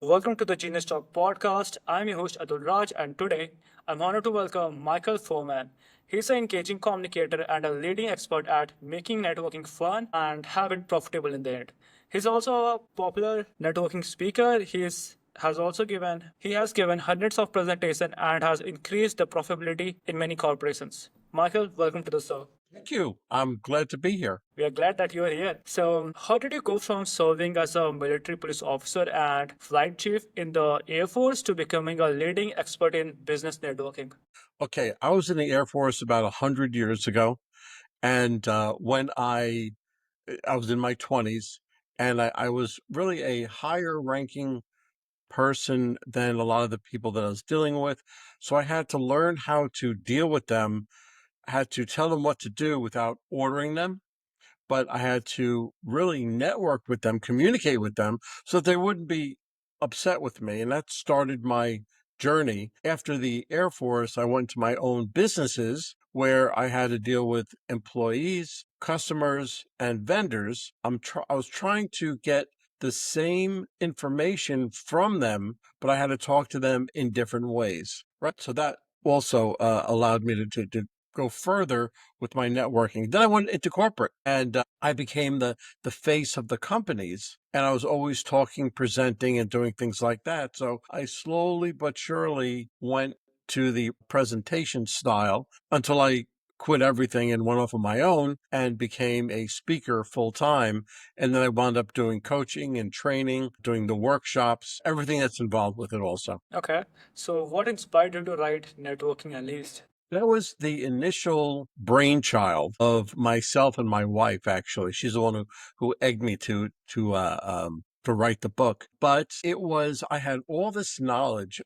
Welcome to the Genius Talk podcast. I'm your host Atul Raj, and today I'm honored to welcome Michael Forman. He's an engaging communicator and a leading expert at making networking fun and have it profitable in the end. He's also a popular networking speaker. He has given hundreds of presentations and has increased the profitability in many corporations. Michael, welcome to the show. Thank you. I'm glad to be here. We are glad that you are here. So, how did you go from serving as a military police officer and flight chief in the Air Force to becoming a leading expert in business networking? Okay, I was in the Air Force about 100 years ago, and when I was in my 20s, and I was really a higher ranking person than a lot of the people that I was dealing with. So I had to learn how to deal with them, had to tell them what to do without ordering them, but I had to really network with them, communicate with them so that they wouldn't be upset with me. And that started my journey. After the Air Force, I went to my own businesses where I had to deal with employees, customers, and vendors. I was trying to get the same information from them, but I had to talk to them in different ways. Right. So that also allowed me to go further with my networking. Then I went into corporate and I became the face of the companies. And I was always talking, presenting, and doing things like that. So I slowly but surely went to the presentation style until I quit everything and went off on my own and became a speaker full time. And then I wound up doing coaching and training, doing the workshops, everything that's involved with it also. Okay, so what inspired you to write Networking Unleashed? That was the initial brainchild of myself and my wife. Actually, she's the one who egged me to write the book. But it was I had all this knowledge.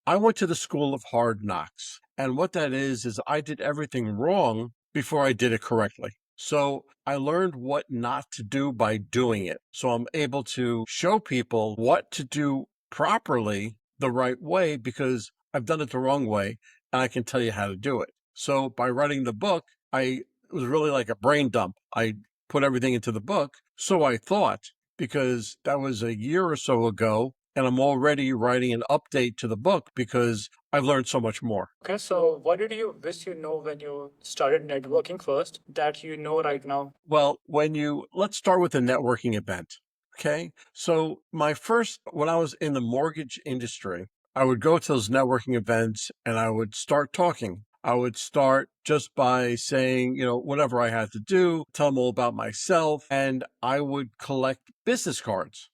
I went to the school of hard knocks, and what that is I did everything wrong before I did it correctly. So I learned what not to do by doing it. So I'm able to show people what to do properly the right way because I've done it the wrong way and I can tell you how to do it. So by writing the book, it was really like a brain dump. I put everything into the book. So I thought, because that was a year or so ago, and I'm already writing an update to the book because I've learned so much more. Okay, so what did you wish you know when you started networking first that you know right now? Well, let's start with a networking event. Okay. So when I was in the mortgage industry, I would go to those networking events and I would start talking. I would start just by saying, whatever I had to do, tell them all about myself, and I would collect business cards.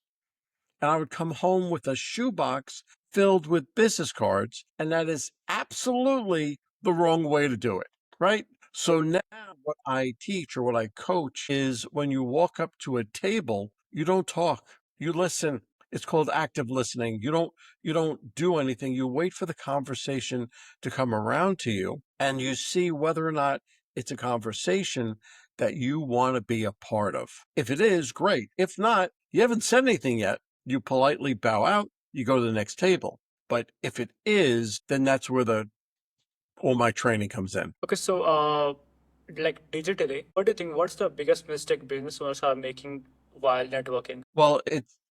And I would come home with a shoebox filled with business cards. And that is absolutely the wrong way to do it, right? So now what I teach or what I coach is when you walk up to a table, you don't talk, you listen. It's called active listening. You don't do anything. You wait for the conversation to come around to you and you see whether or not it's a conversation that you want to be a part of. If it is, great. If not, you haven't said anything yet. You politely bow out, you go to the next table. But if it is, then that's where all my training comes in. Okay, so like digitally, what do you think? What's the biggest mistake business owners are making while networking? Well,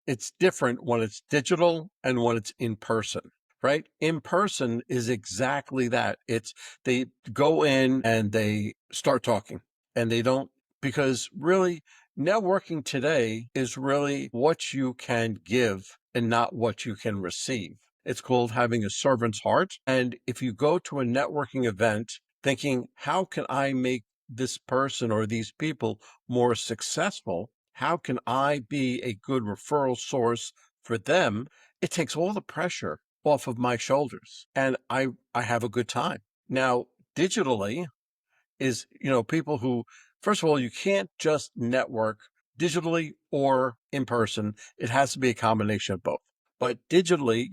it's different when it's digital and when it's in person, right? In person is exactly that. They go in and they start talking and they don't because really networking today is really what you can give and not what you can receive. It's called having a servant's heart. And if you go to a networking event thinking, how can I make this person or these people more successful? How can I be a good referral source for them? It takes all the pressure off of my shoulders and I have a good time. Now, digitally is, people who, first of all, you can't just network digitally or in person. It has to be a combination of both. But digitally,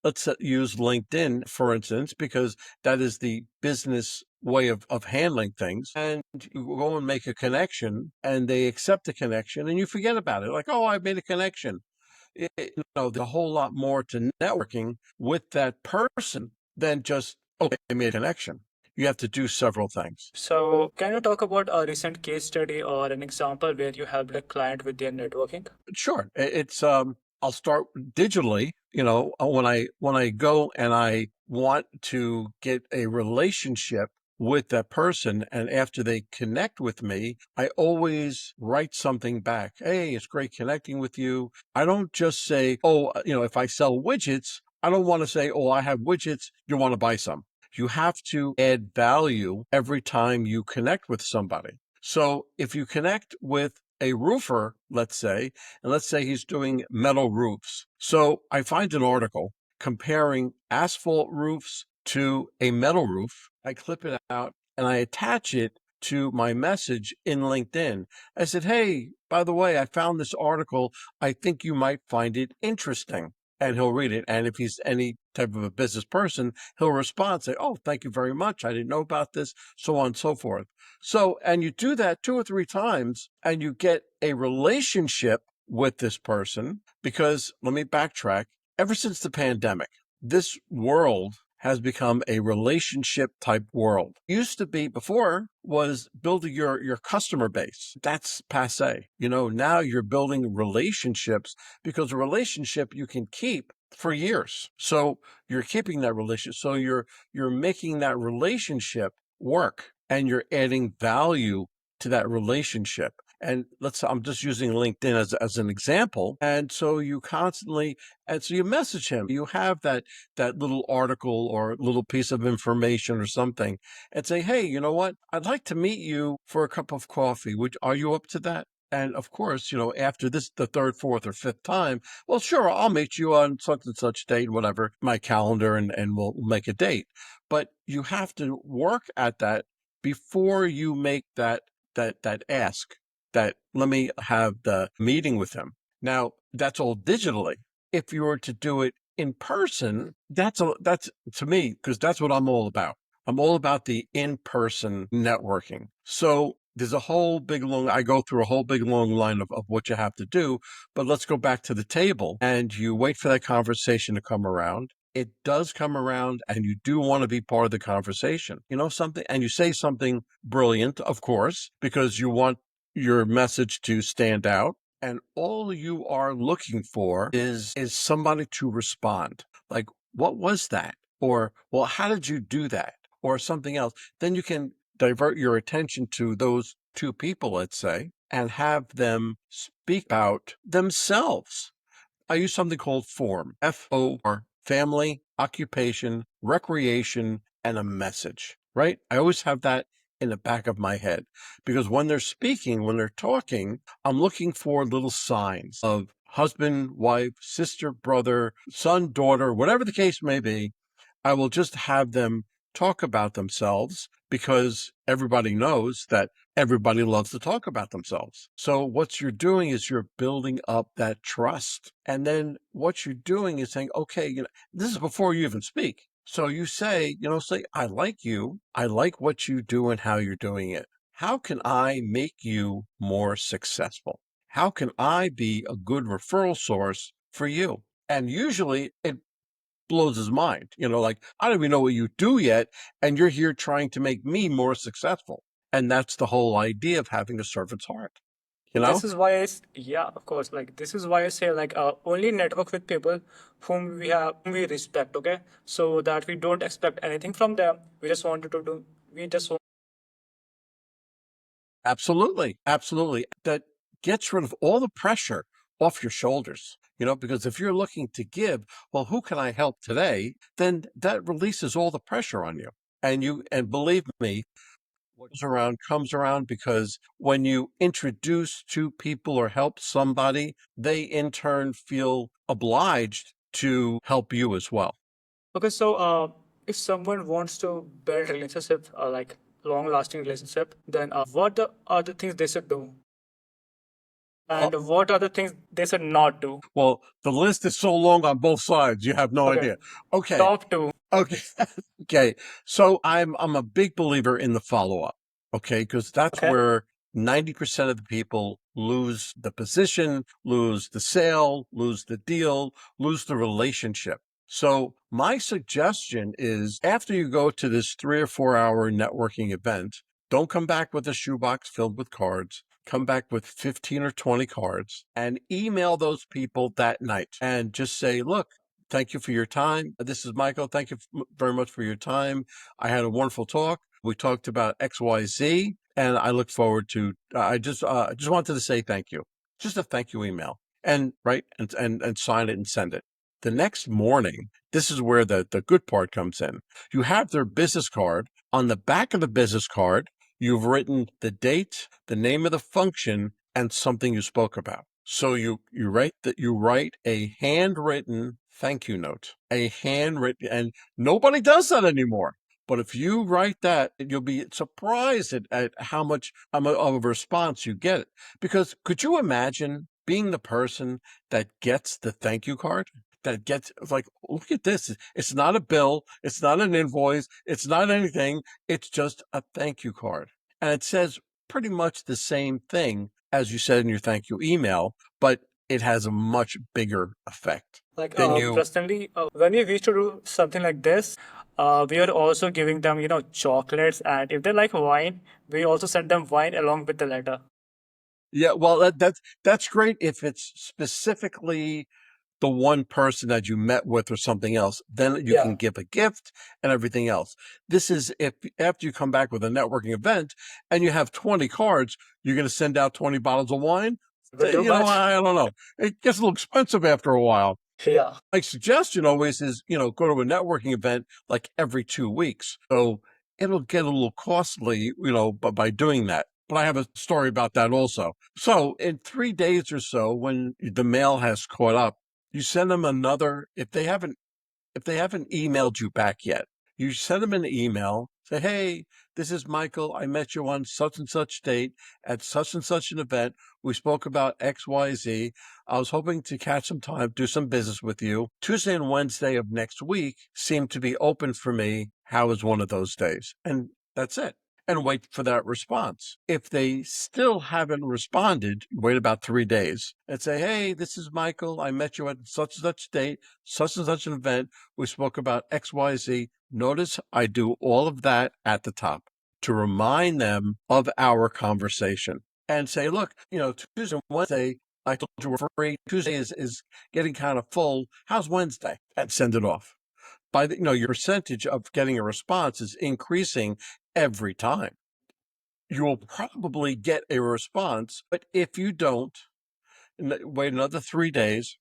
let's use LinkedIn, for instance, because that is the business way of handling things. And you go and make a connection and they accept the connection and you forget about it. Like, oh, I made a connection. There's a whole lot more to networking with that person than just, okay, I made a connection. You have to do several things. So, can you talk about a recent case study or an example where you helped a client with their networking? Sure. I'll start digitally, when I go and I want to get a relationship with that person, and after they connect with me, I always write something back. Hey, it's great connecting with you. I don't just say, oh, if I sell widgets, I don't want to say, oh, I have widgets, you want to buy some. You have to add value every time you connect with somebody. So if you connect with a roofer, let's say, and let's say he's doing metal roofs. So I find an article comparing asphalt roofs to a metal roof. I clip it out and I attach it to my message in LinkedIn. I said, hey, by the way, I found this article. I think you might find it interesting. And he'll read it. And if he's any type of a business person, he'll respond, say, oh, thank you very much. I didn't know about this, so on and so forth. So, and you do that 2 or 3 times and you get a relationship with this person, because let me backtrack. Ever since the pandemic, this world has become a relationship type world. Used to be before was building your customer base. That's passe. Now you're building relationships, because a relationship you can keep for years. So you're keeping that relationship. So you're making that relationship work, and you're adding value to that relationship. And I'm just using LinkedIn as an example. And so you constantly, and so you message him, you have that little article or little piece of information or something, and say, hey, you know what? I'd like to meet you for a cup of coffee. Are you up to that? And of course, after this, the third, fourth, or fifth time, well, sure, I'll meet you on such and such date, whatever, my calendar, and we'll make a date. But you have to work at that before you make that ask, that let me have the meeting with him. Now, that's all digitally. If you were to do it in person, that's to me, because that's what I'm all about. I'm all about the in-person networking. So there's a whole big long, I go through a whole big long line of what you have to do, but let's go back to the table, and you wait for that conversation to come around. It does come around, and you do want to be part of the conversation, something, and you say something brilliant, of course, because you want your message to stand out. And all you are looking for is somebody to respond. Like, what was that? Or, well, how did you do that? Or something else. Then you can divert your attention to those two people, let's say, and have them speak about themselves. I use something called FORM, FOR, family, occupation, recreation, and a message, right? I always have that in the back of my head, because when they're speaking, when they're talking, I'm looking for little signs of husband, wife, sister, brother, son, daughter, whatever the case may be. I will just have them talk about themselves, because everybody knows that everybody loves to talk about themselves. So what you're doing is you're building up that trust. And then what you're doing is saying, okay, this is before you even speak. So you say, I like you. I like what you do and how you're doing it. How can I make you more successful? How can I be a good referral source for you? And usually it blows his mind. Like, I don't even know what you do yet, and you're here trying to make me more successful. And that's the whole idea of having a servant's heart, you know? This is why yeah, of course, like this is why I say like only network with people whom we respect, okay? So that we don't expect anything from them. We just wanted to do, we just want. Absolutely. Absolutely. That gets rid of all the pressure off your shoulders, because if you're looking to give, well, who can I help today? Then that releases all the pressure on you. And believe me, what goes around comes around, because when you introduce two people or help somebody, they in turn feel obliged to help you as well. Okay, so if someone wants to build relationship, like long lasting relationship, then what are the things they should do? Oh, And what are the things they should not do? well, the list is so long on both sides, you have no Okay, idea. Okay. top two. Okay. Okay. So I'm a big believer in the follow-up. Okay, because that's Okay. where 90% of the people lose the position, lose the sale, lose the deal, lose the relationship. So my suggestion is, after you go to this 3 or 4 hour networking event, don't come back with a shoebox filled with cards. come back with 15 or 20 cards and email those people that night and just say, look, thank you for your time. This is Michael. Thank you very much for your time. I had a wonderful talk. We talked about XYZ, and I look forward to. I just wanted to say thank you. Just a thank you email, and right, and sign it and send it. The next morning, this is where the good part comes in. You have their business card. On the back of the business card, you've written the date, the name of the function, and something you spoke about. So you write a handwritten thank you note, a handwritten, and nobody does that anymore. But if you write that, you'll be surprised at how much of a response you get. Because could you imagine being the person that gets the thank you card? That gets like, look at this. It's not a bill. It's not an invoice. It's not anything. It's just a thank you card. And it says pretty much the same thing as you said in your thank you email, but it has a much bigger effect. Like Then you personally, when we used to do something like this, we are also giving them, chocolates, and if they like wine, we also send them wine along with the letter. Yeah, well, that's great if it's specifically the one person that you met with or something else. Then you can give a gift and everything else. This is if after you come back with a networking event and you have 20 cards, you're going to send out 20 bottles of wine. Too much. I don't know. It gets a little expensive after a while. Yeah. My suggestion always is, go to a networking event like every 2 weeks. So it'll get a little costly, but by doing that. But I have a story about that also. So in 3 days or so, when the mail has caught up, you send them another, if they haven't emailed you back yet, you send them an email, say, hey, this is Michael. I met you on such and such date at such and such an event. We spoke about XYZ. I was hoping to catch some time, do some business with you. Tuesday and Wednesday of next week seem to be open for me. How is one of those days? And that's it. And wait for that response. If they still haven't responded, wait about 3 days and say, hey, this is Michael. I met you at such and such date, such and such an event. We spoke about XYZ. Notice I do all of that at the top to remind them of our conversation and say, look, Tuesday and Wednesday, I told you we're free. Tuesday is getting kind of full. How's Wednesday? And send it off. Your percentage of getting a response is increasing every time. You will probably get a response, but if you don't, wait another 3 days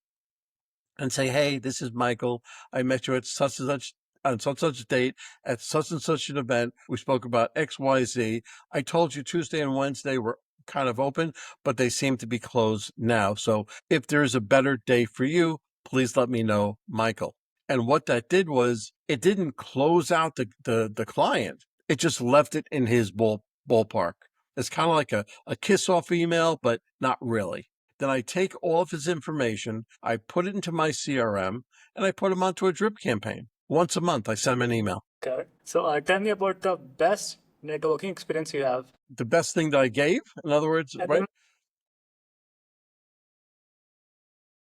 and say, hey, this is Michael. I met you at such and such on such and such date at such and such an event. We spoke about XYZ. I told you Tuesday and Wednesday were kind of open, but they seem to be closed now. So if there's a better day for you, please let me know, Michael. And what that did was it didn't close out the client. It just left it in his ballpark. It's kind of like a kiss off email, but not really. Then I take all of his information, I put it into my CRM, and I put him onto a drip campaign. Once a month, I send him an email. Okay. So tell me about the best networking experience you have. The best thing that I gave, in other words, And right? then,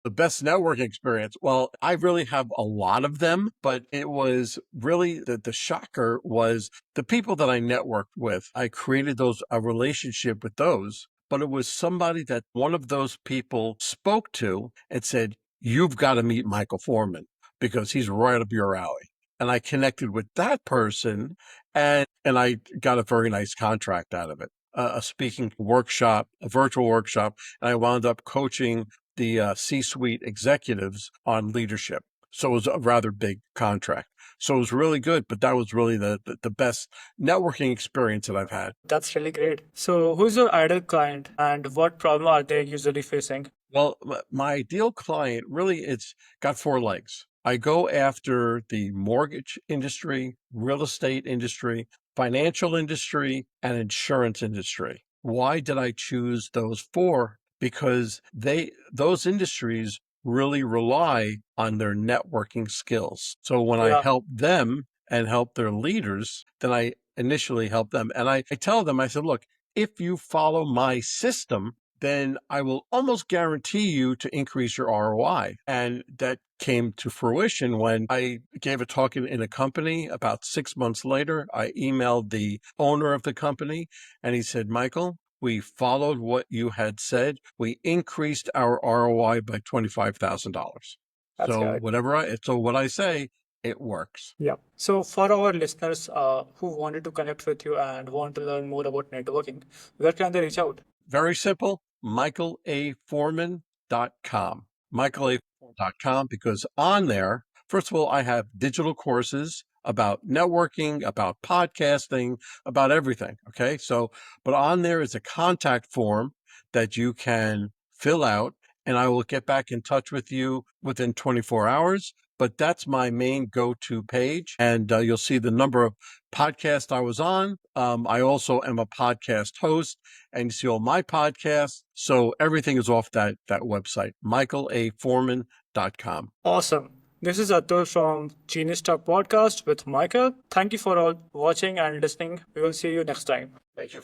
The best networking experience. Well, I really have a lot of them, but it was really the shocker was the people that I networked with. I created a relationship with those, but it was somebody that one of those people spoke to and said, you've got to meet Michael Forman because he's right up your alley. And I connected with that person and I got a very nice contract out of it. A speaking workshop, a virtual workshop, and I wound up coaching the C-suite executives on leadership. So it was a rather big contract. So it was really good, but that was really the best networking experience that I've had. that's really great. So who's your ideal client and what problem are they usually facing? Well, my ideal client really it's got four legs. I go after the mortgage industry, real estate industry, financial industry, and insurance industry. Why did I choose those four? Because those industries really rely on their networking skills. So when I Yeah. help them and help their leaders, then I initially help them. And I tell them, I said, look, if you follow my system, then I will almost guarantee you to increase your ROI. And that came to fruition when I gave a talk in a company. About 6 months later, I emailed the owner of the company and he said, Michael, We followed what you had said. We increased our ROI by $25,000. That's So good. what I say, it works. Yeah. So for our listeners who wanted to connect with you and want to learn more about networking, where can they reach out? Very simple, michaelaforman.com. michaelaforman.com, because on there, first of all, I have digital courses about networking, about podcasting, about everything. Okay. So, but on there is a contact form that you can fill out, and I will get back in touch with you within 24 hours. But that's my main go-to page, and you'll see the number of podcasts I was on. I also am a podcast host, and you see all my podcasts. So everything is off that website, michaelaforman.com. Awesome. This is Atul from Genius Talk Podcast with Michael. Thank you for all watching and listening. We will see you next time. Thank you.